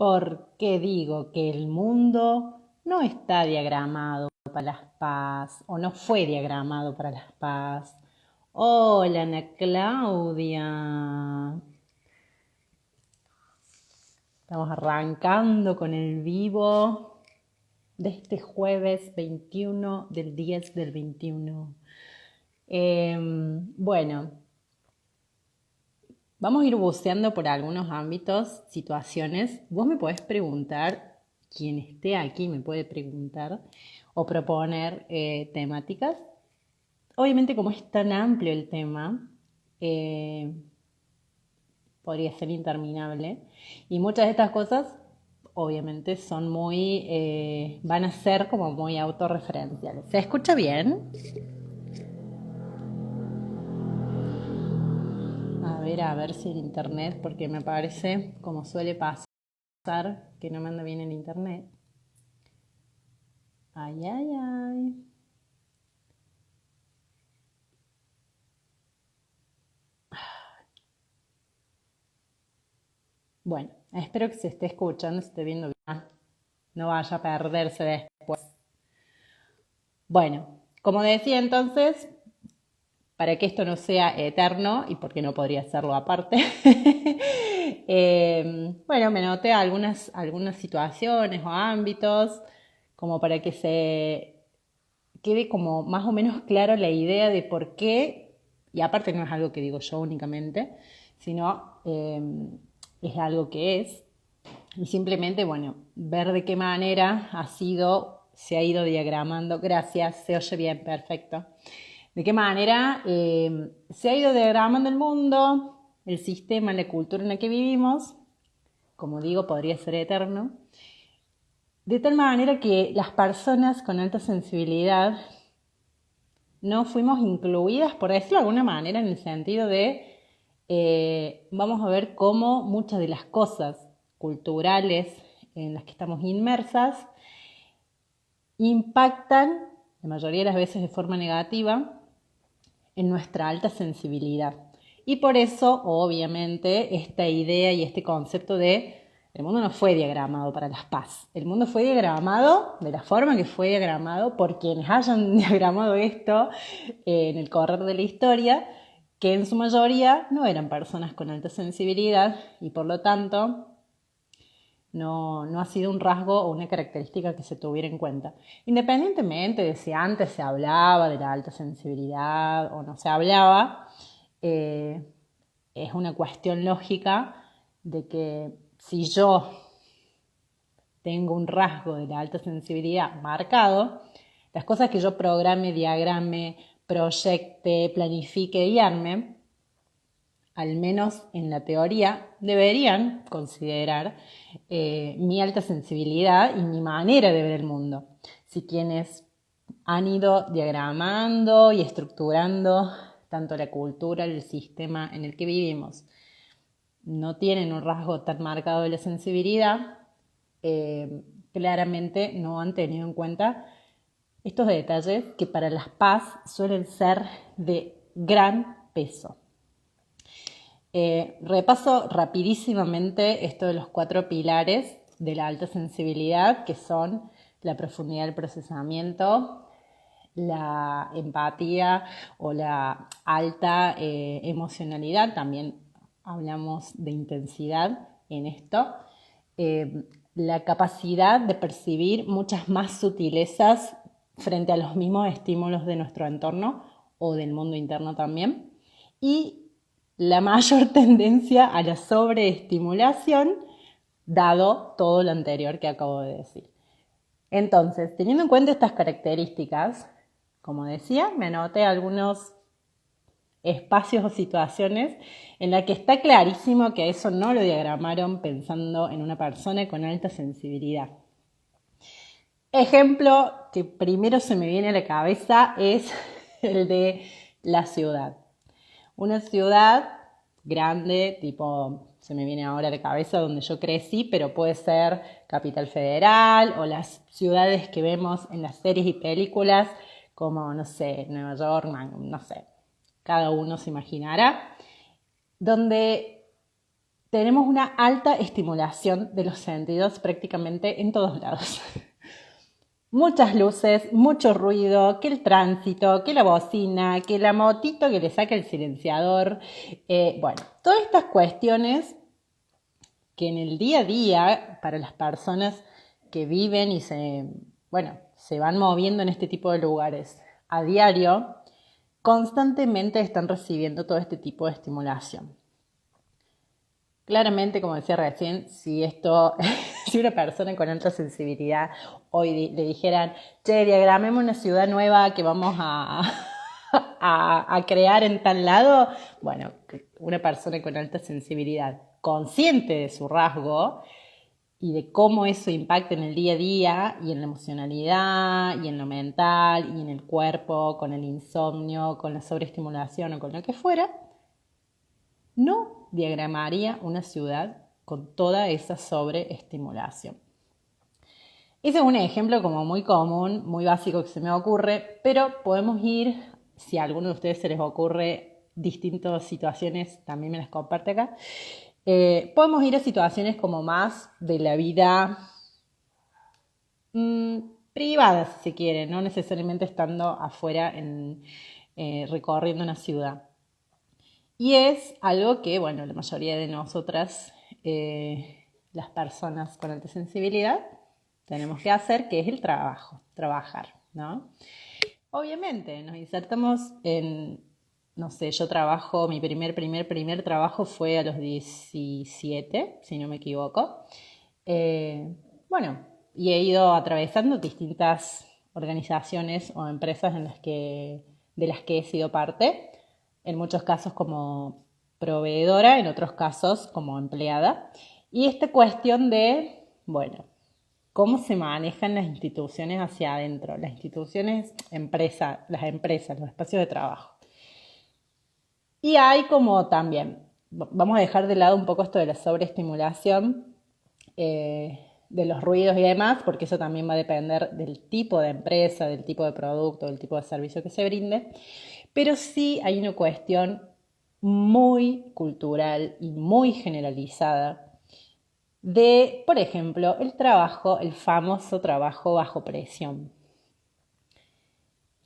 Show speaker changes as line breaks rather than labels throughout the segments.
¿Por qué digo que el mundo no está diagramado para las paz o no fue diagramado para las paz? Hola, Ana Claudia. Estamos arrancando con el vivo de este jueves 21 del 10 del 21. Bueno, vamos a ir buceando por algunos ámbitos, situaciones. Vos me podés preguntar, quien esté aquí me puede preguntar o proponer temáticas. Obviamente, como es tan amplio el tema, podría ser interminable. Y muchas de estas cosas, obviamente, son van a ser como muy autorreferenciales. ¿Se escucha bien? A ver si el internet, porque me parece, como suele pasar, que no me anda bien el internet. Ay, ay, ay. Bueno, espero que se esté escuchando, se esté viendo bien. No vaya a perderse después. Bueno, como decía entonces, para que esto no sea eterno, y porque no podría hacerlo aparte, bueno, me noté algunas situaciones o ámbitos, como para que se quede como más o menos claro la idea de por qué, y aparte no es algo que digo yo únicamente, sino es algo que es, y simplemente, bueno, ver de qué manera se ha ido diagramando, gracias, se oye bien, perfecto, de qué manera se ha ido diagramando el mundo, el sistema, la cultura en la que vivimos, como digo, podría ser eterno, de tal manera que las personas con alta sensibilidad no fuimos incluidas, por decirlo de alguna manera, en el sentido de vamos a ver cómo muchas de las cosas culturales en las que estamos inmersas impactan, la mayoría de las veces de forma negativa, en nuestra alta sensibilidad. Y por eso, obviamente, esta idea y este concepto de el mundo no fue diagramado para la paz. El mundo fue diagramado de la forma que fue diagramado por quienes hayan diagramado esto en el correr de la historia, que en su mayoría no eran personas con alta sensibilidad y por lo tanto no ha sido un rasgo o una característica que se tuviera en cuenta. Independientemente de si antes se hablaba de la alta sensibilidad o no se hablaba, es una cuestión lógica de que si yo tengo un rasgo de la alta sensibilidad marcado, las cosas que yo programe, diagrame, proyecte, planifique y arme, al menos en la teoría, deberían considerar mi alta sensibilidad y mi manera de ver el mundo. Si quienes han ido diagramando y estructurando tanto la cultura, el sistema en el que vivimos, no tienen un rasgo tan marcado de la sensibilidad, claramente no han tenido en cuenta estos detalles que para las paz suelen ser de gran peso. Repaso rapidísimamente esto de los 4 pilares de la alta sensibilidad, que son la profundidad del procesamiento, la empatía o la alta emocionalidad, también hablamos de intensidad en esto, la capacidad de percibir muchas más sutilezas frente a los mismos estímulos de nuestro entorno o del mundo interno también, y la mayor tendencia a la sobreestimulación, dado todo lo anterior que acabo de decir. Entonces, teniendo en cuenta estas características, como decía, me anoté algunos espacios o situaciones en las que está clarísimo que eso no lo diagramaron pensando en una persona con alta sensibilidad. Ejemplo que primero se me viene a la cabeza es el de la ciudad. Una ciudad grande, tipo, se me viene ahora a la cabeza donde yo crecí, pero puede ser Capital Federal o las ciudades que vemos en las series y películas, como, no sé, Nueva York, no sé, cada uno se imaginará, donde tenemos una alta estimulación de los sentidos prácticamente en todos lados. Muchas luces, mucho ruido, que el tránsito, que la bocina, que la motito que le saca el silenciador. Todas estas cuestiones que en el día a día, para las personas que viven y se van moviendo en este tipo de lugares a diario, constantemente están recibiendo todo este tipo de estimulación. Claramente, como decía recién, si una persona con alta sensibilidad hoy le dijeran, che, diagramemos una ciudad nueva que vamos a crear en tal lado, bueno, una persona con alta sensibilidad, consciente de su rasgo y de cómo eso impacta en el día a día y en la emocionalidad y en lo mental y en el cuerpo, con el insomnio, con la sobreestimulación o con lo que fuera, no diagramaría una ciudad con toda esa sobreestimulación. Ese es un ejemplo como muy común, muy básico que se me ocurre, pero podemos ir, si a alguno de ustedes se les ocurre distintas situaciones, también me las comparte acá, podemos ir a situaciones como más de la vida privada, si se quiere, no necesariamente estando afuera recorriendo una ciudad. Y es algo que, la mayoría de nosotras, las personas con alta sensibilidad, tenemos que hacer, que es el trabajar, ¿no? Obviamente, nos insertamos yo trabajo, mi primer trabajo fue a los 17, si no me equivoco. Y he ido atravesando distintas organizaciones o empresas de las que he sido parte, en muchos casos como proveedora, en otros casos como empleada. Y esta cuestión de, cómo se manejan las instituciones hacia adentro, las instituciones, las empresas, los espacios de trabajo. Y hay como también, vamos a dejar de lado un poco esto de la sobreestimulación, de los ruidos y demás, porque eso también va a depender del tipo de empresa, del tipo de producto, del tipo de servicio que se brinde. Pero sí hay una cuestión muy cultural y muy generalizada de, por ejemplo, el famoso trabajo bajo presión.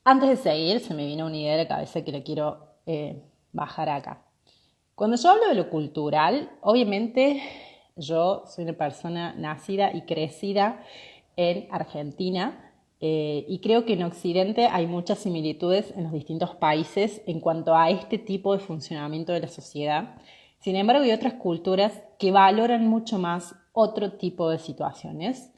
Antes de seguir, se me vino una idea de la cabeza que la quiero bajar acá. Cuando yo hablo de lo cultural, obviamente yo soy una persona nacida y crecida en Argentina, y creo que en Occidente hay muchas similitudes en los distintos países en cuanto a este tipo de funcionamiento de la sociedad. Sin embargo, hay otras culturas que valoran mucho más otro tipo de situaciones.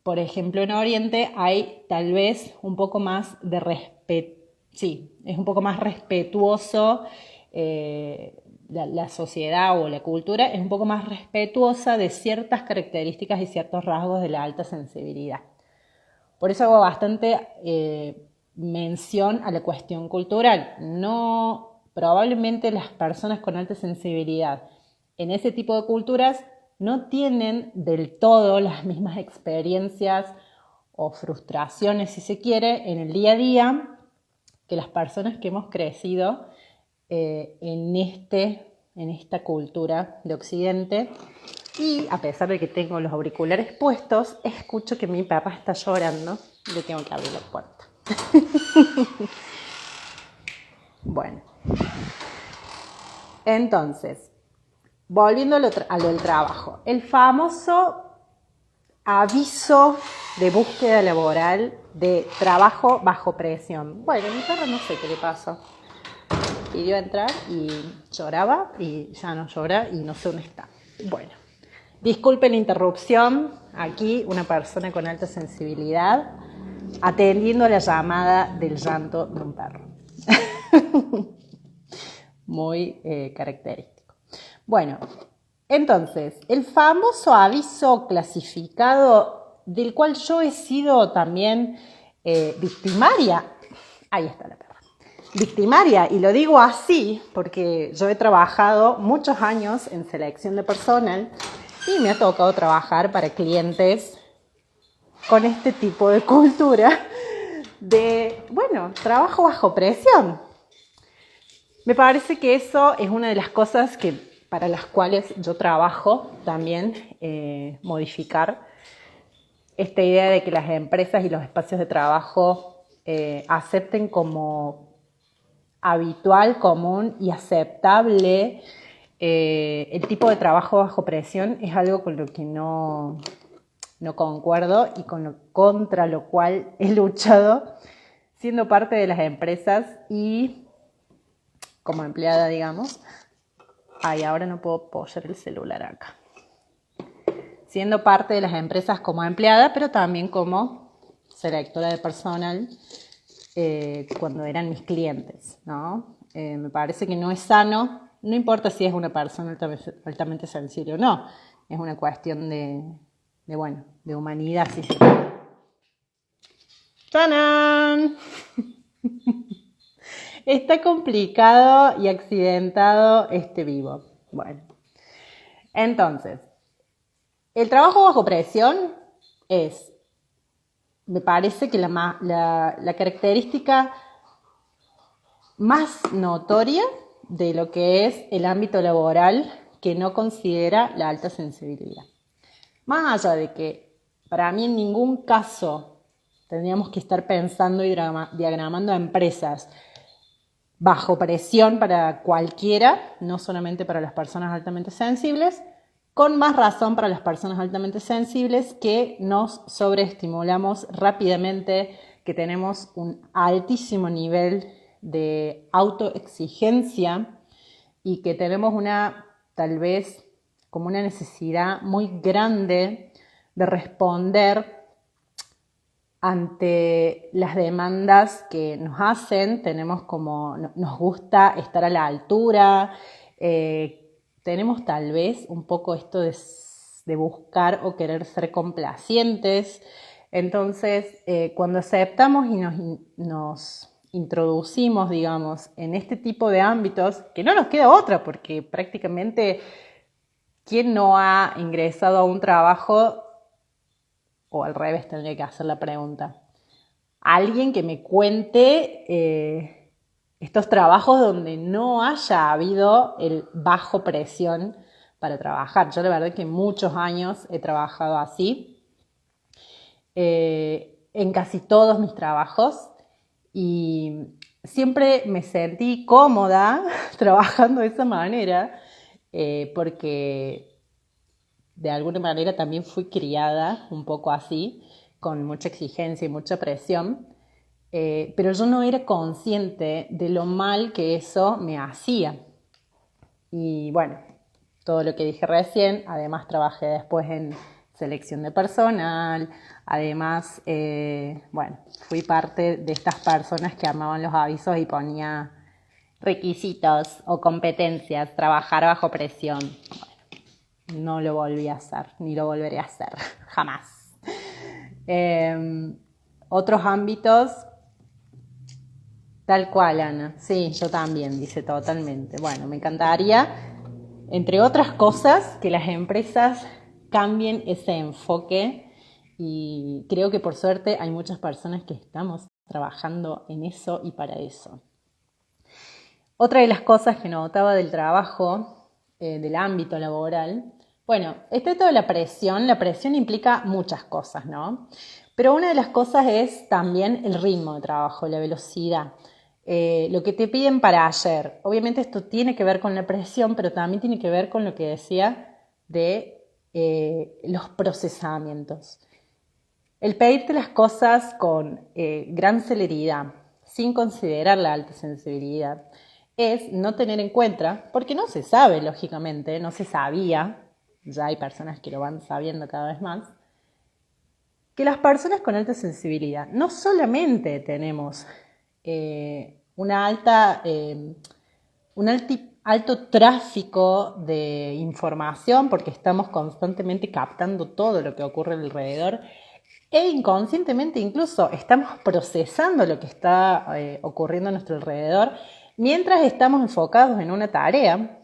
Por ejemplo, en Oriente hay tal vez un poco más de respeto. Sí, es un poco más respetuoso, la sociedad o la cultura es un poco más respetuosa de ciertas características y ciertos rasgos de la alta sensibilidad. Por eso hago bastante mención a la cuestión cultural. Probablemente las personas con alta sensibilidad en ese tipo de culturas no tienen del todo las mismas experiencias o frustraciones, si se quiere, en el día a día que las personas que hemos crecido en esta cultura de Occidente. Y a pesar de que tengo los auriculares puestos, escucho que mi papá está llorando y le tengo que abrir la puerta. Entonces, volviendo a lo del trabajo, el famoso aviso de búsqueda laboral de trabajo bajo presión. Mi perro no sé qué le pasa. Pidió entrar y lloraba y ya no llora y no sé dónde está. Disculpen la interrupción. Aquí una persona con alta sensibilidad atendiendo la llamada del llanto de un perro. Muy característico. Entonces, el famoso aviso clasificado del cual yo he sido también victimaria. Ahí está la perra. Victimaria, y lo digo así porque yo he trabajado muchos años en selección de personal y me ha tocado trabajar para clientes con este tipo de cultura de, trabajo bajo presión. Me parece que eso es una de las cosas que para las cuales yo trabajo también modificar esta idea de que las empresas y los espacios de trabajo acepten como habitual, común y aceptable el tipo de trabajo bajo presión. Es algo con lo que no concuerdo y contra lo cual he luchado siendo parte de las empresas y como empleada, digamos. Ay, ahora no puedo apoyar el celular acá. Siendo parte de las empresas como empleada, pero también como selectora de personal cuando eran mis clientes, ¿no? Me parece que no es sano, no importa si es una persona altamente sensible o no, es una cuestión de humanidad, si se quiere. ¡Tanán! Está complicado y accidentado este vivo. Bueno, entonces, el trabajo bajo presión es, me parece que la característica más notoria de lo que es el ámbito laboral que no considera la alta sensibilidad. Más allá de que para mí en ningún caso tendríamos que estar pensando y diagramando empresas bajo presión para cualquiera, no solamente para las personas altamente sensibles, con más razón para las personas altamente sensibles que nos sobreestimulamos rápidamente, que tenemos un altísimo nivel de autoexigencia y que tenemos tal vez como una necesidad muy grande de responder ante las demandas que nos hacen. Nos gusta estar a la altura, tenemos tal vez un poco esto de buscar o querer ser complacientes. Entonces, cuando aceptamos y nos introducimos, digamos, en este tipo de ámbitos, que no nos queda otra, porque prácticamente, ¿quién no ha ingresado a un trabajo? O al revés, tendría que hacer la pregunta. Alguien que me cuente estos trabajos donde no haya habido el bajo presión para trabajar. Yo la verdad que muchos años he trabajado así, en casi todos mis trabajos, y siempre me sentí cómoda trabajando de esa manera, porque de alguna manera también fui criada un poco así, con mucha exigencia y mucha presión, pero yo no era consciente de lo mal que eso me hacía. Y bueno, todo lo que dije recién, además trabajé después en selección de personal, además, fui parte de estas personas que armaban los avisos y ponía requisitos o competencias, trabajar bajo presión. No lo volví a hacer, ni lo volveré a hacer, jamás. Otros ámbitos, tal cual, Ana. Sí, yo también, dice totalmente. Bueno, me encantaría, entre otras cosas, que las empresas cambien ese enfoque y creo que por suerte hay muchas personas que estamos trabajando en eso y para eso. Otra de las cosas que notaba del trabajo, del ámbito laboral, bueno, está toda la presión implica muchas cosas, ¿no? Pero una de las cosas es también el ritmo de trabajo, la velocidad, lo que te piden para ayer. Obviamente esto tiene que ver con la presión, pero también tiene que ver con lo que decía de los procesamientos. El pedirte las cosas con gran celeridad, sin considerar la alta sensibilidad, es no tener en cuenta, porque no se sabe, lógicamente, no se sabía, ya hay personas que lo van sabiendo cada vez más, que las personas con alta sensibilidad no solamente tenemos un alto tráfico de información, porque estamos constantemente captando todo lo que ocurre alrededor, e inconscientemente incluso estamos procesando lo que está ocurriendo a nuestro alrededor mientras estamos enfocados en una tarea,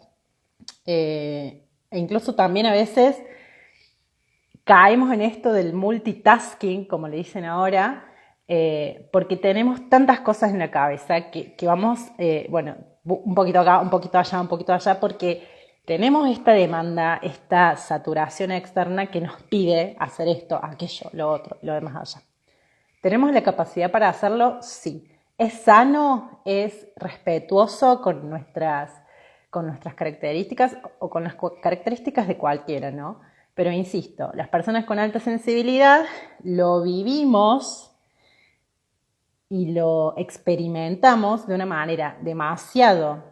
e incluso también a veces caemos en esto del multitasking, como le dicen ahora, porque tenemos tantas cosas en la cabeza que vamos, un poquito acá, un poquito allá, porque tenemos esta demanda, esta saturación externa que nos pide hacer esto, aquello, lo otro, lo demás allá. ¿Tenemos la capacidad para hacerlo? Sí. ¿Es sano? ¿Es respetuoso con nuestras características o con las características de cualquiera, ¿no? Pero insisto, las personas con alta sensibilidad lo vivimos y lo experimentamos de una manera demasiado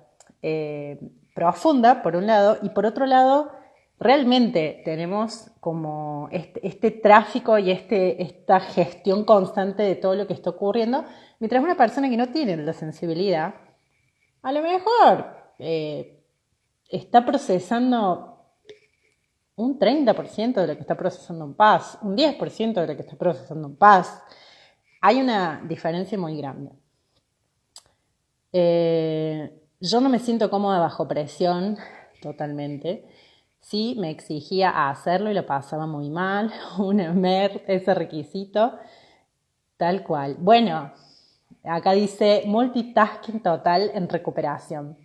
profunda, por un lado, y por otro lado, realmente tenemos como este tráfico y esta gestión constante de todo lo que está ocurriendo, mientras una persona que no tiene la sensibilidad, a lo mejor está procesando un 30% de lo que está procesando en paz, un 10% de lo que está procesando en paz. Hay una diferencia muy grande. Yo no me siento cómoda bajo presión totalmente. Sí, me exigía hacerlo y lo pasaba muy mal. Una MER, ese requisito, tal cual. Bueno, acá dice multitasking total en recuperación.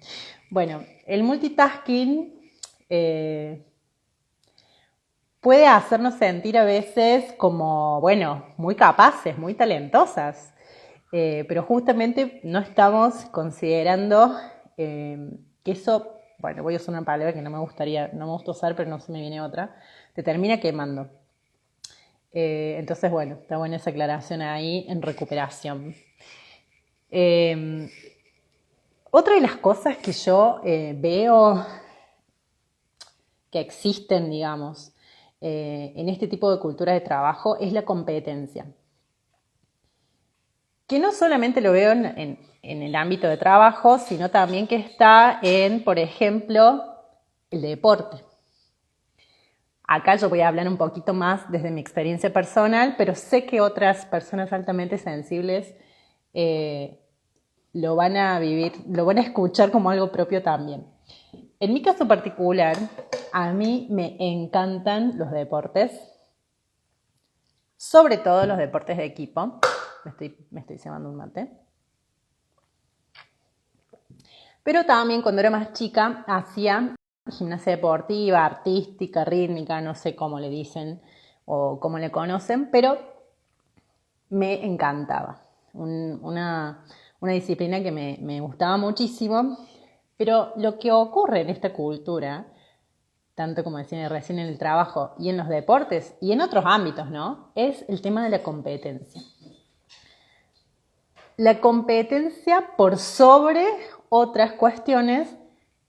Bueno, el multitasking puede hacernos sentir a veces como, bueno, muy capaces, muy talentosas, pero justamente no estamos considerando que eso, bueno, voy a usar una palabra que no me gusta usar, pero no se me viene otra, te termina quemando. Entonces, bueno, está buena esa aclaración ahí en recuperación. Otra de las cosas que yo veo que existen, digamos, en este tipo de cultura de trabajo es la competencia. Que no solamente lo veo en el ámbito de trabajo, sino también que está en, por ejemplo, el deporte. Acá yo voy a hablar un poquito más desde mi experiencia personal, pero sé que otras personas altamente sensibles lo van a vivir, lo van a escuchar como algo propio también. En mi caso particular, a mí me encantan los deportes, sobre todo los deportes de equipo. Me estoy cebando un mate. Pero también cuando era más chica hacía gimnasia deportiva, artística, rítmica, no sé cómo le dicen o cómo le conocen, pero me encantaba. Una disciplina que me gustaba muchísimo, pero lo que ocurre en esta cultura, tanto como decía recién en el trabajo y en los deportes y en otros ámbitos, ¿no? Es el tema de la competencia. La competencia por sobre otras cuestiones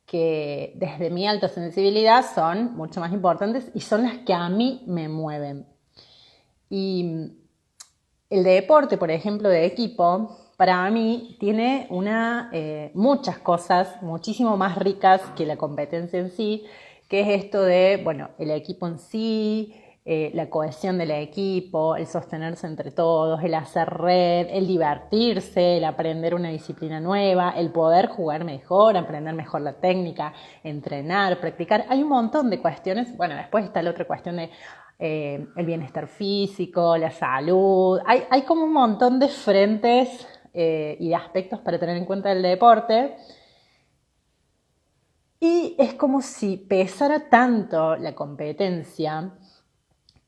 que desde mi alta sensibilidad son mucho más importantes y son las que a mí me mueven. Y el deporte, por ejemplo, de equipo, para mí tiene muchas cosas muchísimo más ricas que la competencia en sí, que es esto de, bueno, el equipo en sí, la cohesión del equipo, el sostenerse entre todos, el hacer red, el divertirse, el aprender una disciplina nueva, el poder jugar mejor, aprender mejor la técnica, entrenar, practicar. Hay un montón de cuestiones. Bueno, después está la otra cuestión de el bienestar físico, la salud. Hay como un montón de frentes y de aspectos para tener en cuenta del deporte. Y es como si pesara tanto la competencia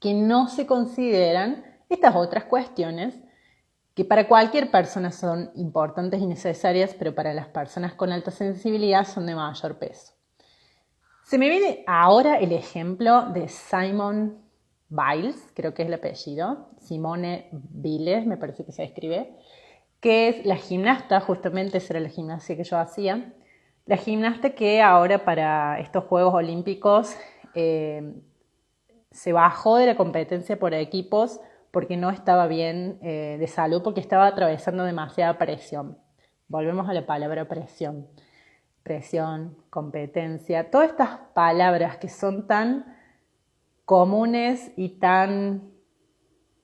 que no se consideran estas otras cuestiones que para cualquier persona son importantes y necesarias, pero para las personas con alta sensibilidad son de mayor peso. Se me viene ahora el ejemplo de Simone Biles, creo que es el apellido, Simone Biles, me parece que se escribe, que es la gimnasta, justamente esa era la gimnasia que yo hacía, la gimnasta que ahora para estos Juegos Olímpicos se bajó de la competencia por equipos porque no estaba bien de salud, porque estaba atravesando demasiada presión. Volvemos a la palabra presión. Presión, competencia, todas estas palabras que son tan comunes y tan,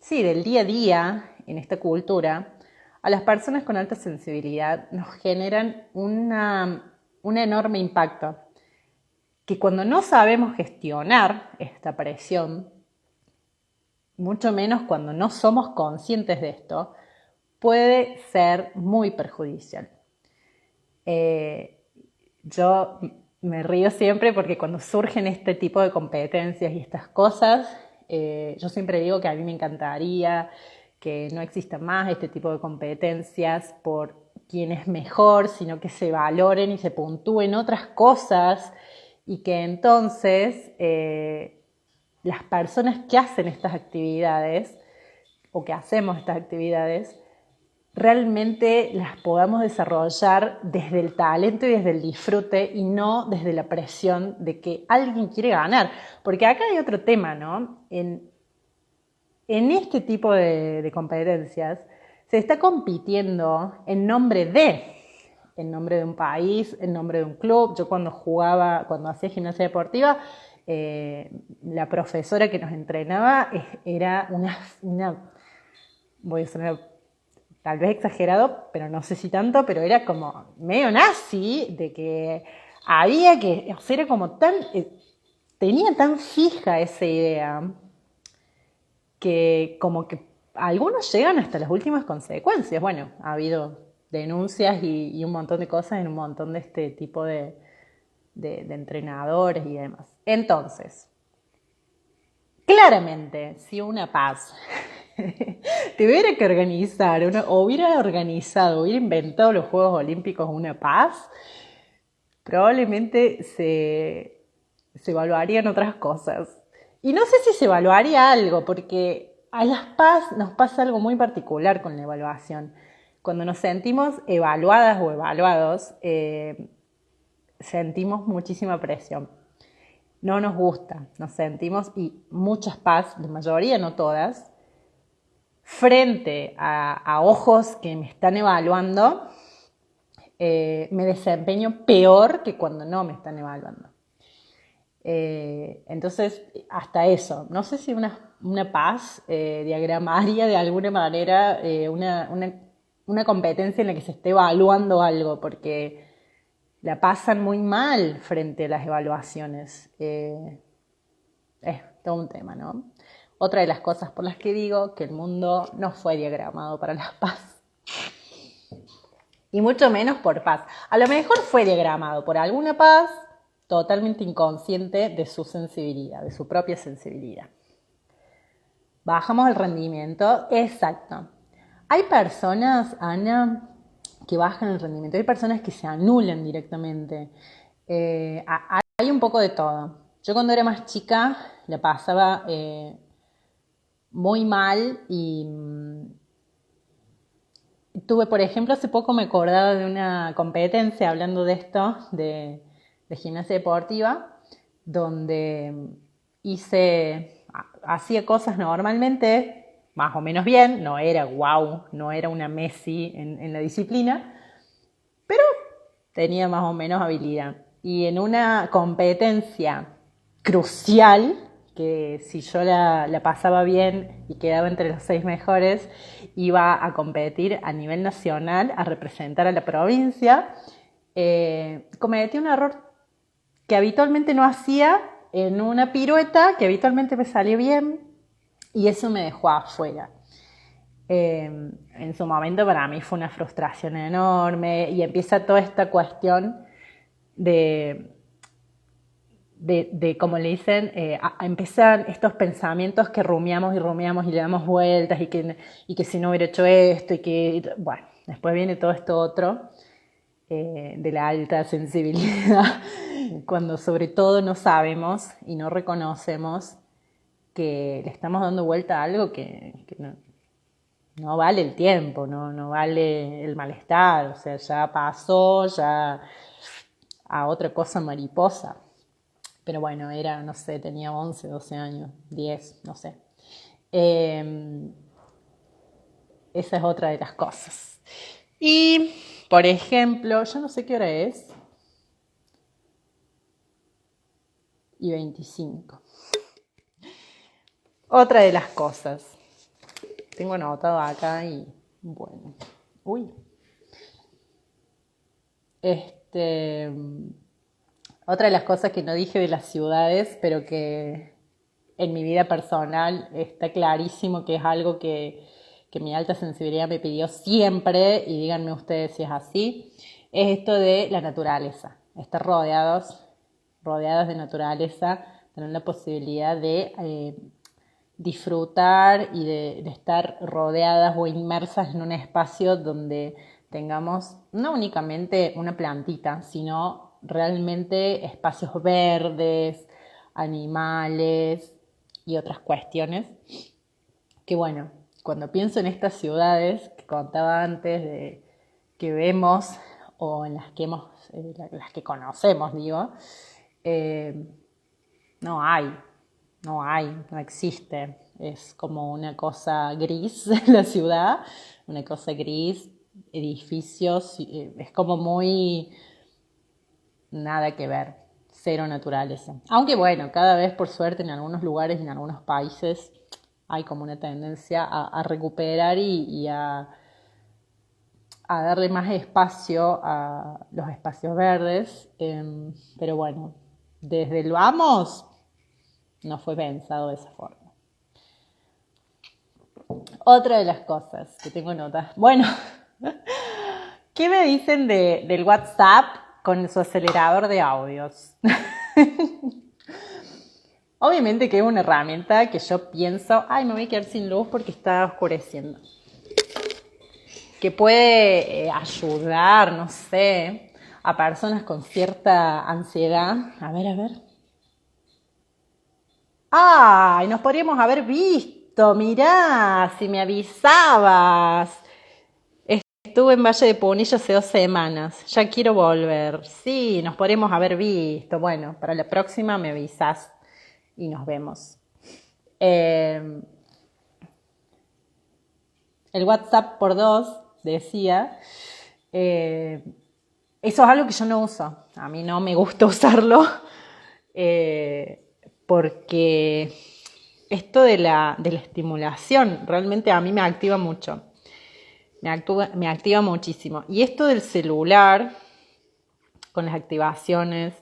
sí, del día a día en esta cultura, a las personas con alta sensibilidad nos generan un enorme impacto que cuando no sabemos gestionar esta presión, mucho menos cuando no somos conscientes de esto, puede ser muy perjudicial. Yo me río siempre porque cuando surgen este tipo de competencias y estas cosas, yo siempre digo que a mí me encantaría que no exista más este tipo de competencias por quién es mejor, sino que se valoren y se puntúen otras cosas y que entonces las personas que hacen estas actividades o que hacemos estas actividades realmente las podamos desarrollar desde el talento y desde el disfrute y no desde la presión de que alguien quiere ganar. Porque acá hay otro tema, ¿no? En este tipo de competencias se está compitiendo en nombre de un país, en nombre de un club. Yo cuando hacía gimnasia deportiva, la profesora que nos entrenaba era voy a sonar tal vez exagerado, pero no sé si tanto, pero era como medio nazi, de que había que, o sea, era como tenía tan fija esa idea, que como que algunos llegan hasta las últimas consecuencias. Bueno, ha habido denuncias y un montón de cosas en un montón de este tipo de entrenadores y demás. Entonces, claramente, si una paz tuviera que organizar, o hubiera organizado, hubiera inventado los Juegos Olímpicos una paz, probablemente se evaluarían otras cosas. Y no sé si se evaluaría algo, porque a las PAS nos pasa algo muy particular con la evaluación. Cuando nos sentimos evaluadas o evaluados, sentimos muchísima presión. No nos gusta, nos sentimos, y muchas PAS, la mayoría, no todas, frente a ojos que me están evaluando, me desempeño peor que cuando no me están evaluando. Entonces, hasta eso. No sé si una paz diagramaria de alguna manera una competencia en la que se esté evaluando algo, porque la pasan muy mal frente a las evaluaciones. Es todo un tema, ¿no? Otra de las cosas por las que digo que el mundo no fue diagramado para la paz. Y mucho menos por paz. A lo mejor fue diagramado por alguna paz totalmente inconsciente de su sensibilidad, de su propia sensibilidad. Bajamos el rendimiento, exacto. Hay personas, Ana, que bajan el rendimiento, hay personas que se anulan directamente. Hay un poco de todo. Yo cuando era más chica la pasaba muy mal y tuve, por ejemplo, hace poco me acordaba de una competencia, hablando de esto, de gimnasia deportiva, donde hacía cosas normalmente, más o menos bien, no era wow, no era una Messi en la disciplina, pero tenía más o menos habilidad. Y en una competencia crucial, que si yo la pasaba bien y quedaba entre los 6 mejores, iba a competir a nivel nacional, a representar a la provincia, cometí un error que habitualmente no hacía en una pirueta, que habitualmente me salió bien, y eso me dejó afuera. En su momento para mí fue una frustración enorme y empieza toda esta cuestión de como le dicen, empiezan estos pensamientos que rumiamos y le damos vueltas y que si no hubiera hecho esto bueno, después viene todo esto otro de la alta sensibilidad, cuando sobre todo no sabemos y no reconocemos que le estamos dando vuelta a algo que no vale el tiempo, no vale el malestar, o sea, ya pasó, ya a otra cosa mariposa. Pero bueno, no sé, tenía 11, 12 años, 10, no sé. Esa es otra de las cosas. Y, por ejemplo, yo no sé qué hora es. Y 25. Otra de las cosas. Tengo anotado acá y, bueno. Uy. Otra de las cosas que no dije de las ciudades, pero que en mi vida personal está clarísimo que es algo que mi alta sensibilidad me pidió siempre, y díganme ustedes si es así, es esto de la naturaleza, estar rodeados rodeadas de naturaleza, tener la posibilidad de disfrutar y de estar rodeadas o inmersas en un espacio donde tengamos no únicamente una plantita, sino realmente espacios verdes, animales y otras cuestiones. Que bueno, cuando pienso en estas ciudades que contaba antes, que vemos o en las que conocemos, digo, eh, no hay, no existe. Es como una cosa gris la ciudad, una cosa gris, edificios, es como muy nada que ver, cero naturaleza. Aunque bueno, cada vez por suerte en algunos lugares y en algunos países hay como una tendencia a recuperar y a darle más espacio a los espacios verdes, pero bueno, desde el vamos no fue pensado de esa forma. Otra de las cosas que tengo notas. Bueno, ¿qué me dicen del WhatsApp con su acelerador de audios? Obviamente que es una herramienta que yo pienso, ay, me voy a quedar sin luz porque está oscureciendo. Que puede ayudar, no sé, a personas con cierta ansiedad. A ver. ¡Ay! Nos podríamos haber visto, mirá, si me avisabas. Estuve en Valle de Punilla hace 2 semanas, ya quiero volver. Sí, nos podríamos haber visto. Bueno, para la próxima me avisas y nos vemos. El WhatsApp por 2, decía, eso es algo que yo no uso. A mí no me gusta usarlo porque esto de la estimulación realmente a mí me activa mucho. Me activa muchísimo. Y esto del celular, con las activaciones,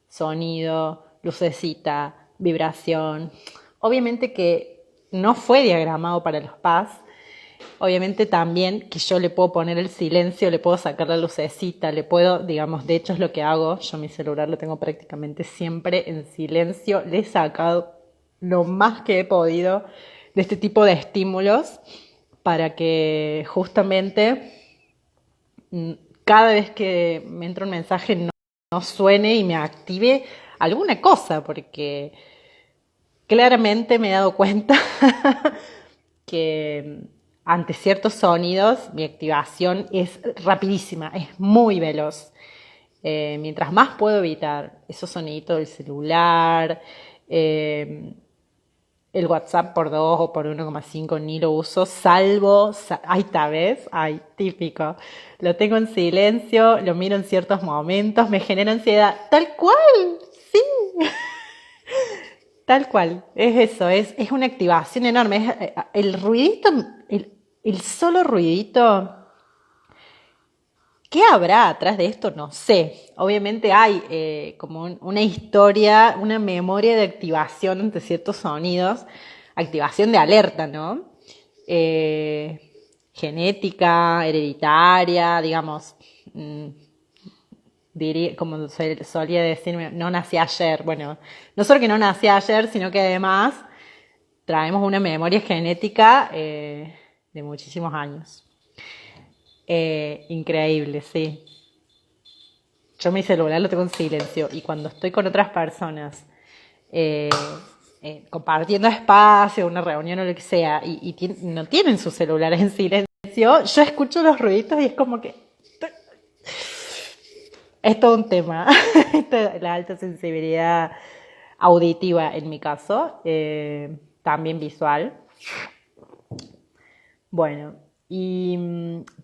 sonido, lucecita, vibración, obviamente que no fue diagramado para los PAS. Obviamente también que yo le puedo poner el silencio, le puedo sacar la lucecita, le puedo, digamos, de hecho es lo que hago. Yo mi celular lo tengo prácticamente siempre en silencio. Le he sacado lo más que he podido de este tipo de estímulos para que justamente cada vez que me entra un mensaje no suene y me active alguna cosa, porque claramente me he dado cuenta que ante ciertos sonidos mi activación es rapidísima, es muy veloz. Mientras más puedo evitar esos soniditos del celular, el WhatsApp por 2 o por 1,5 ni lo uso, salvo, ay, tal vez, ay, típico. Lo tengo en silencio, lo miro en ciertos momentos, me genera ansiedad. Tal cual, sí. Tal cual, es eso, es una activación enorme. Es, el ruidito, el solo ruidito. ¿Qué habrá atrás de esto? No sé. Obviamente hay como una historia, una memoria de activación ante ciertos sonidos, activación de alerta, ¿no? Genética, hereditaria, digamos, diría, como solía decirme, no nací ayer. Bueno, no solo que no nací ayer, sino que además traemos una memoria genética de muchísimos años. Increíble, sí. Yo mi celular lo tengo en silencio y cuando estoy con otras personas eh, compartiendo espacio, una reunión o lo que sea, y no tienen sus celulares en silencio, yo escucho los ruiditos y es como que es todo un tema. La alta sensibilidad auditiva en mi caso, también visual. Bueno, y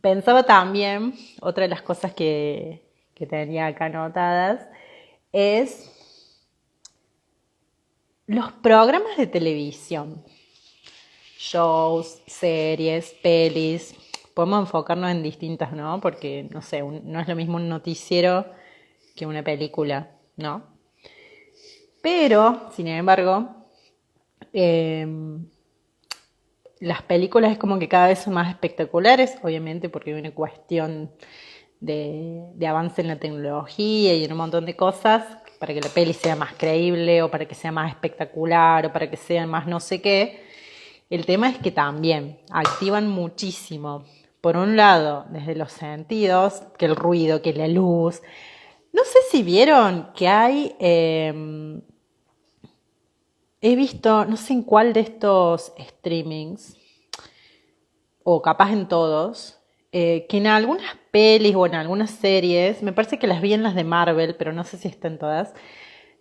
pensaba también, otra de las cosas que tenía acá anotadas, es los programas de televisión, shows, series, pelis. Podemos enfocarnos en distintas, ¿no? Porque, no sé, no es lo mismo un noticiero que una película, ¿no? Pero, sin embargo, las películas es como que cada vez son más espectaculares, obviamente porque hay una cuestión de avance en la tecnología y en un montón de cosas para que la peli sea más creíble o para que sea más espectacular o para que sea más no sé qué. El tema es que también activan muchísimo, por un lado, desde los sentidos, que el ruido, que la luz. No sé si vieron que hay, he visto, no sé en cuál de estos streamings, o capaz en todos, que en algunas pelis o en algunas series, me parece que las vi en las de Marvel, pero no sé si están todas,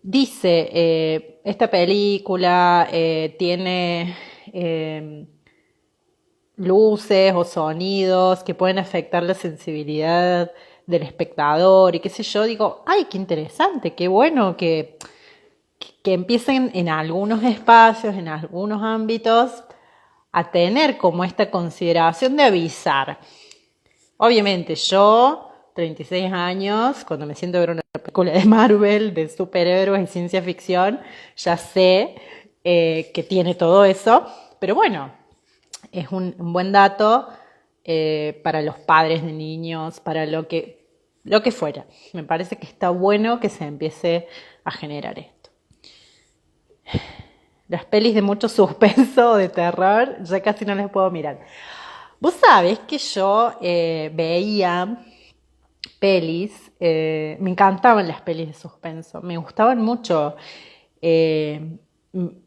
dice, esta película tiene luces o sonidos que pueden afectar la sensibilidad del espectador y qué sé yo, digo, ay, qué interesante, qué bueno que empiecen en algunos espacios, en algunos ámbitos, a tener como esta consideración de avisar. Obviamente yo, 36 años, cuando me siento a ver una película de Marvel, de superhéroes y ciencia ficción, ya sé que tiene todo eso, pero bueno, es un buen dato para los padres de niños, para lo que fuera. Me parece que está bueno que se empiece a generar esto. Las pelis de mucho suspenso o de terror, ya casi no las puedo mirar. Vos sabés que yo veía pelis, me encantaban las pelis de suspenso, me gustaban mucho. eh,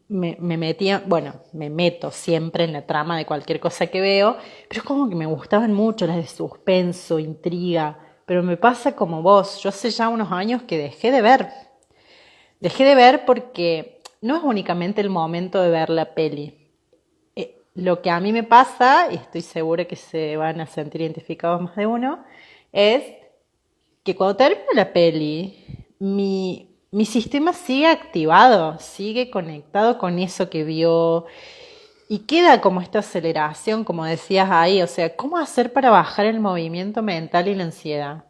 me metía, bueno, me meto siempre en la trama de cualquier cosa que veo, pero es como que me gustaban mucho las de suspenso, intriga, pero me pasa como vos, yo hace ya unos años que dejé de ver porque no es únicamente el momento de ver la peli. Lo que a mí me pasa, y estoy segura que se van a sentir identificados más de uno, es que cuando termina la peli, mi sistema sigue activado, sigue conectado con eso que vio y queda como esta aceleración, como decías ahí, o sea, ¿cómo hacer para bajar el movimiento mental y la ansiedad?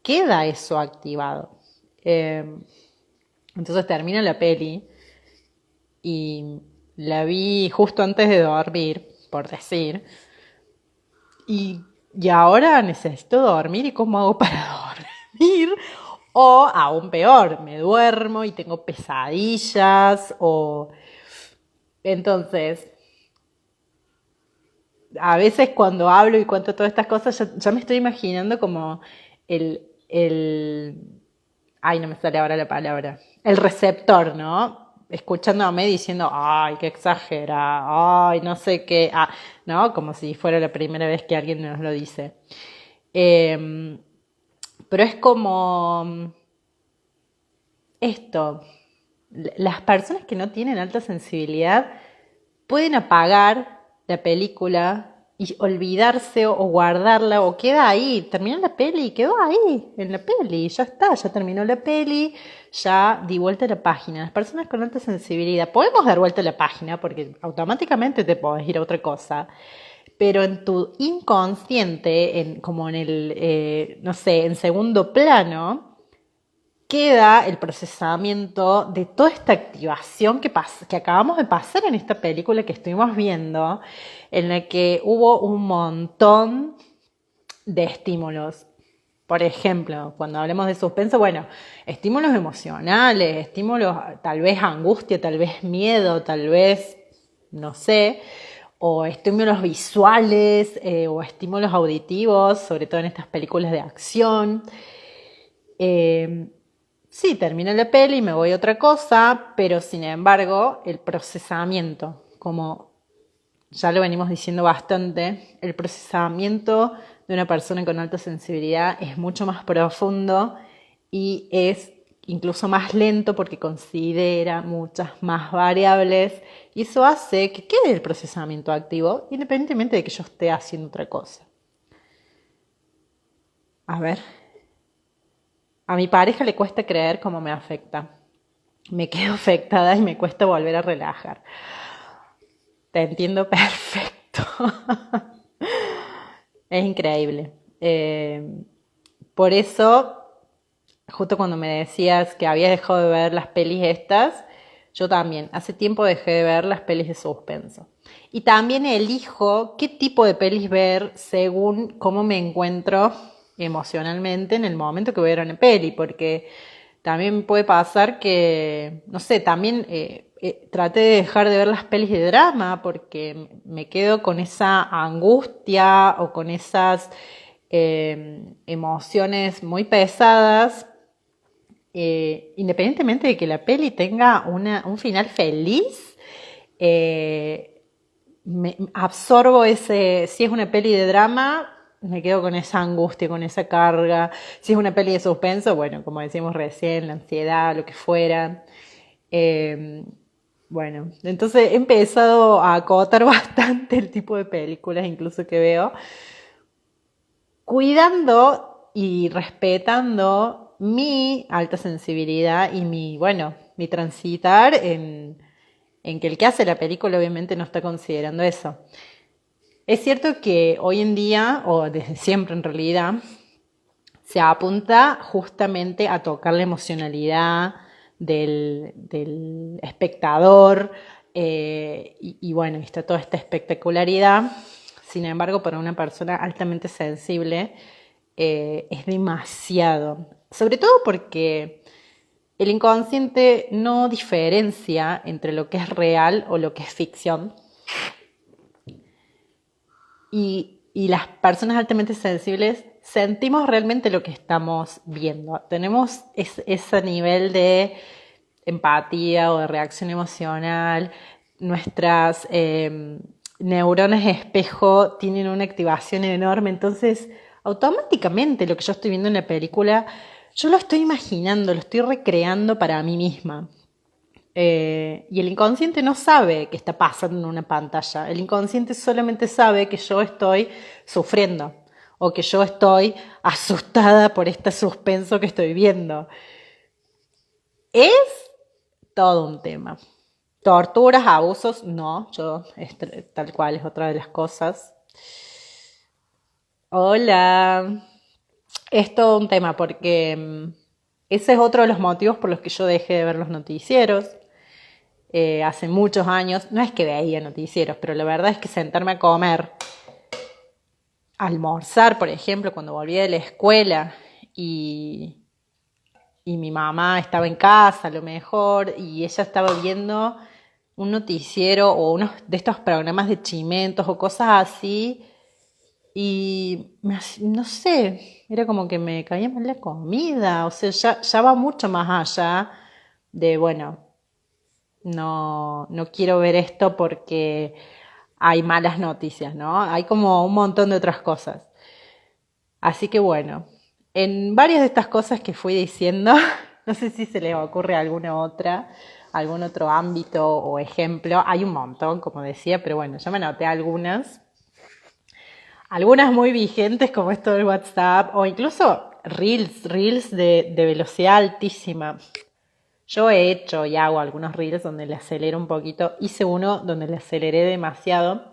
Queda eso activado. Entonces termina la peli y la vi justo antes de dormir, por decir, y ahora necesito dormir y ¿cómo hago para dormir? O aún peor, me duermo y tengo pesadillas o... Entonces, a veces cuando hablo y cuento todas estas cosas, ya me estoy imaginando como el... Ay, no me sale ahora la palabra. El receptor, ¿no? Escuchándome diciendo, ay, qué exagera, ay, no sé qué, ¿no? Como si fuera la primera vez que alguien nos lo dice. Eh, pero es como esto, las personas que no tienen alta sensibilidad pueden apagar la película y olvidarse o guardarla o queda ahí, terminó la peli y quedó ahí en la peli, ya está, ya terminó la peli, ya di vuelta a la página. Las personas con alta sensibilidad podemos dar vuelta a la página porque automáticamente te podés ir a otra cosa, pero en tu inconsciente, como en el, no sé, en segundo plano, queda el procesamiento de toda esta activación que acabamos de pasar en esta película que estuvimos viendo, en la que hubo un montón de estímulos. Por ejemplo, cuando hablemos de suspenso, bueno, estímulos emocionales, estímulos tal vez angustia, tal vez miedo, tal vez, no sé, o estímulos visuales o estímulos auditivos, sobre todo en estas películas de acción. Sí, termino la peli y me voy a otra cosa, pero sin embargo, el procesamiento, como ya lo venimos diciendo bastante, el procesamiento de una persona con alta sensibilidad es mucho más profundo y es incluso más lento porque considera muchas más variables y eso hace que quede el procesamiento activo independientemente de que yo esté haciendo otra cosa. A ver. A mi pareja le cuesta creer cómo me afecta. Me quedo afectada y me cuesta volver a relajar. Te entiendo perfecto. Es increíble. Por eso, justo cuando me decías que habías dejado de ver las pelis estas, yo también. Hace tiempo dejé de ver las pelis de suspenso. Y también elijo qué tipo de pelis ver según cómo me encuentro emocionalmente en el momento que voy a ver una peli, porque También puede pasar que, no sé, también traté de dejar de ver las pelis de drama porque me quedo con esa angustia o con esas emociones muy pesadas, independientemente de que la peli tenga un final feliz. Me absorbo ese, si es una peli de drama, me quedo con esa angustia, con esa carga. Si es una peli de suspenso, bueno, como decíamos recién, la ansiedad, lo que fuera. Eh, bueno, entonces he empezado a acotar bastante el tipo de películas incluso que veo, cuidando y respetando mi alta sensibilidad y mi, bueno, mi transitar en que el que hace la película obviamente no está considerando eso. Es cierto que hoy en día, o desde siempre en realidad, se apunta justamente a tocar la emocionalidad del espectador y bueno, está toda esta espectacularidad. Sin embargo, para una persona altamente sensible es demasiado. Sobre todo porque el inconsciente no diferencia entre lo que es real o lo que es ficción. Y las personas altamente sensibles sentimos realmente lo que estamos viendo. Tenemos ese nivel de empatía o de reacción emocional. Nuestras neuronas espejo tienen una activación enorme. Entonces, automáticamente lo que yo estoy viendo en la película, yo lo estoy imaginando, lo estoy recreando para mí misma. Y el inconsciente no sabe qué está pasando en una pantalla. El inconsciente solamente sabe que yo estoy sufriendo o que yo estoy asustada por este suspenso que estoy viendo. Es todo un tema. Torturas, abusos, no, tal cual es otra de las cosas. Hola. Es todo un tema porque ese es otro de los motivos por los que yo dejé de ver los noticieros. Hace muchos años, no es que veía noticieros, pero la verdad es que sentarme a comer, almorzar, por ejemplo, cuando volvía de la escuela y, y mi mamá estaba en casa a lo mejor y ella estaba viendo un noticiero o unos de estos programas de chimentos o cosas así y no sé, era como que me caía mal la comida, o sea, ya va mucho más allá de, bueno, no quiero ver esto porque hay malas noticias, ¿no? Hay como un montón de otras cosas. Así que bueno, en varias de estas cosas que fui diciendo, no sé si se les ocurre alguna otra, algún otro ámbito o ejemplo. Hay un montón, como decía, pero bueno, yo me anoté algunas. Algunas muy vigentes como esto del WhatsApp o incluso reels de velocidad altísima. Yo he hecho y hago algunos reels donde le acelero un poquito. Hice uno donde le aceleré demasiado,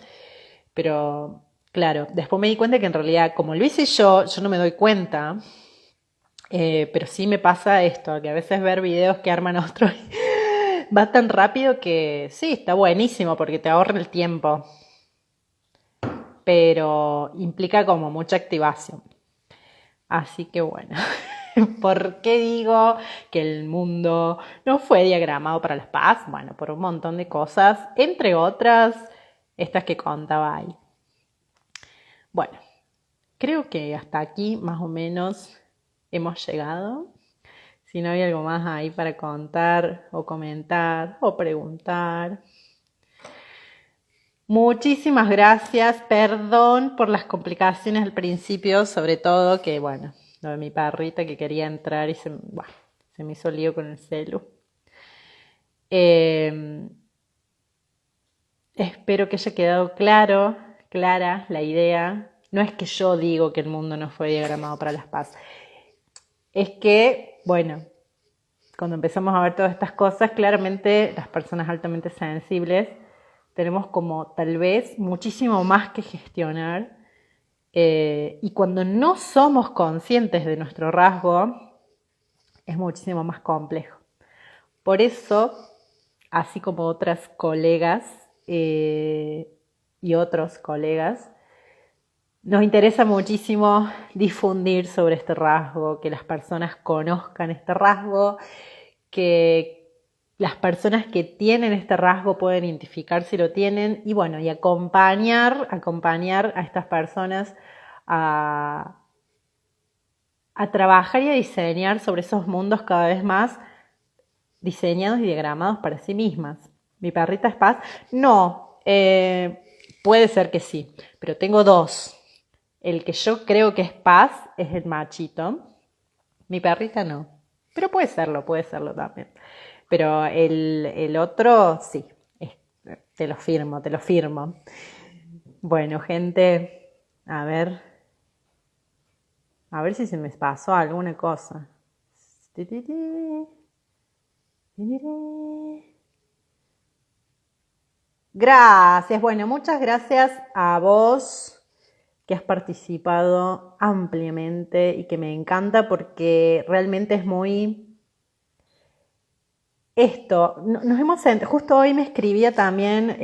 pero claro, después me di cuenta que en realidad, como lo hice yo no me doy cuenta, pero sí me pasa esto, que a veces ver videos que arman otros va tan rápido que sí, está buenísimo porque te ahorra el tiempo, pero implica como mucha activación. Así que bueno, ¿por qué digo que el mundo no fue diagramado para la paz? Bueno, por un montón de cosas, entre otras, estas que contaba ahí. Bueno, creo que hasta aquí más o menos hemos llegado. Si no hay algo más ahí para contar o comentar o preguntar. Muchísimas gracias, perdón por las complicaciones al principio, sobre todo que, bueno, lo de mi perrita que quería entrar y se me hizo lío con el celu. Espero que haya quedado clara la idea. No es que yo digo que el mundo no fue diagramado para la paz. Es que, bueno, cuando empezamos a ver todas estas cosas, claramente las personas altamente sensibles tenemos como tal vez muchísimo más que gestionar y cuando no somos conscientes de nuestro rasgo es muchísimo más complejo. Por eso, así como otras colegas y otros colegas, Nos interesa muchísimo difundir sobre este rasgo, que las personas conozcan este rasgo, que las personas que tienen este rasgo pueden identificar si lo tienen y bueno, y acompañar a estas personas a, a trabajar y a diseñar sobre esos mundos cada vez más diseñados y diagramados para sí mismas. ¿Mi perrita es Paz? No, puede ser que sí, pero tengo dos. El que yo creo que es Paz es el machito. Mi perrita no, pero puede serlo también. Pero el otro sí, te lo firmo, te lo firmo. Bueno, gente, a ver si se me pasó alguna cosa. Gracias, bueno, muchas gracias a vos que has participado ampliamente y que me encanta porque realmente es muy esto. Nos hemos justo hoy me escribía también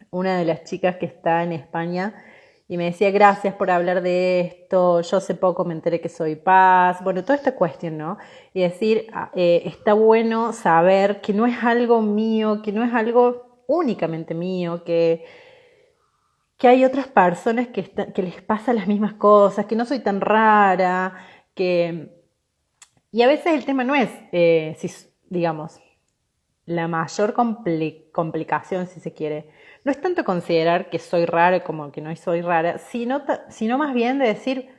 una de las chicas que está en España y me decía gracias por hablar de esto, yo hace poco me enteré que soy Paz, bueno, toda esta cuestión, ¿no? Y decir, está bueno saber que no es algo mío, que no es algo únicamente mío, que hay otras personas que les pasan las mismas cosas, que no soy tan rara, que... Y a veces el tema no es, si, digamos, la mayor complicación, si se quiere, no es tanto considerar que soy rara como que no soy rara, sino más bien de decir,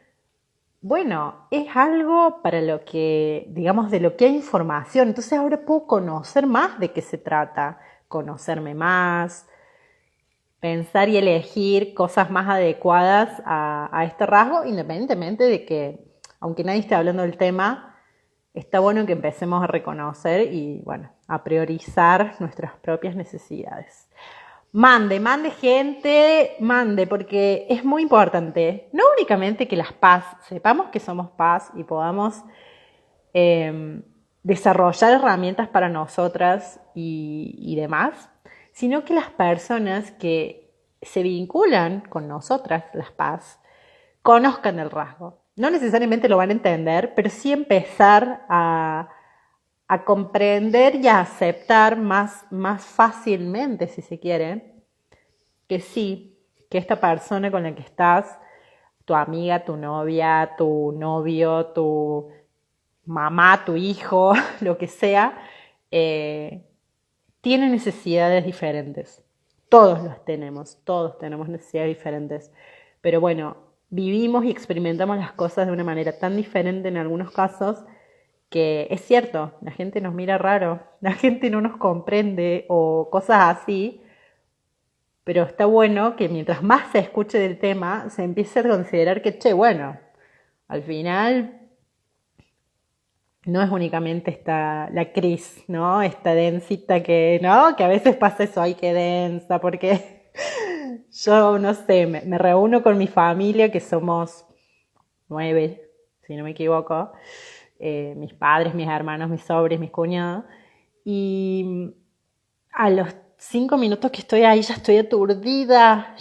bueno, es algo para lo que, digamos, de lo que hay información, entonces ahora puedo conocer más de qué se trata, conocerme más, pensar y elegir cosas más adecuadas a este rasgo, independientemente de que, aunque nadie esté hablando del tema, está bueno que empecemos a reconocer y, bueno, a priorizar nuestras propias necesidades. Mande gente, mande, porque es muy importante, no únicamente que las paz, sepamos que somos paz y podamos desarrollar herramientas para nosotras y demás, sino que las personas que se vinculan con nosotras, las paz, conozcan el rasgo. No necesariamente lo van a entender, pero sí empezar a comprender y a aceptar más fácilmente, si se quiere, que sí, que esta persona con la que estás, tu amiga, tu novia, tu novio, tu mamá, tu hijo, lo que sea, tiene necesidades diferentes. Todos tenemos necesidades diferentes. Pero bueno, vivimos y experimentamos las cosas de una manera tan diferente en algunos casos que es cierto, la gente nos mira raro, la gente no nos comprende o cosas así, pero está bueno que mientras más se escuche del tema, se empiece a considerar que, che, bueno, al final no es únicamente la Cris, ¿no? Esta densita que, ¿no? Que a veces pasa eso, ay, qué densa, porque yo, no sé, me reúno con mi familia, que somos 9, si no me equivoco, mis padres, mis hermanos, mis sobrinos, mis cuñados, y a los 5 minutos que estoy ahí ya estoy aturdida.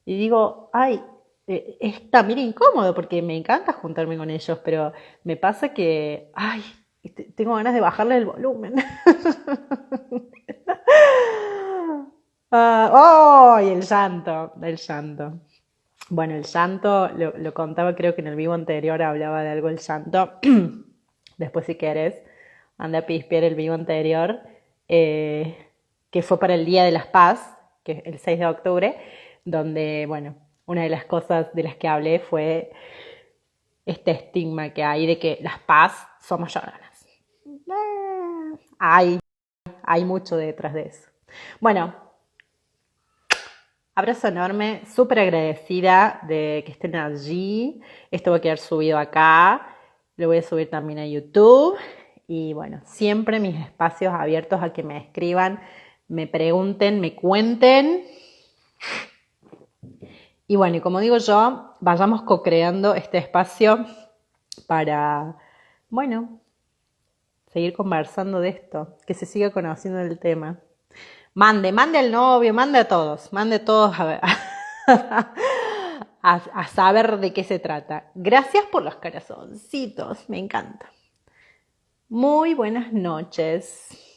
Y digo, ay, es también incómodo porque me encanta juntarme con ellos, pero me pasa que, ay, tengo ganas de bajarle el volumen. ¡Oh! Y el llanto, el llanto. Bueno, el llanto, lo contaba creo que en el vivo anterior hablaba de algo del llanto. Después si querés, anda a pispear el vivo anterior, que fue para el Día de las Paz, que es el 6 de octubre, donde, bueno, una de las cosas de las que hablé fue este estigma que hay de que las paz somos lloronas. Hay, hay mucho detrás de eso. Bueno, abrazo enorme, súper agradecida de que estén allí. Esto va a quedar subido acá, lo voy a subir también a YouTube. Y bueno, siempre mis espacios abiertos a que me escriban, me pregunten, me cuenten. Y bueno, y como digo yo, vayamos co-creando este espacio para, bueno, seguir conversando de esto, que se siga conociendo el tema. Mande al novio, mande a todos a saber de qué se trata. Gracias por los corazoncitos, me encanta. Muy buenas noches.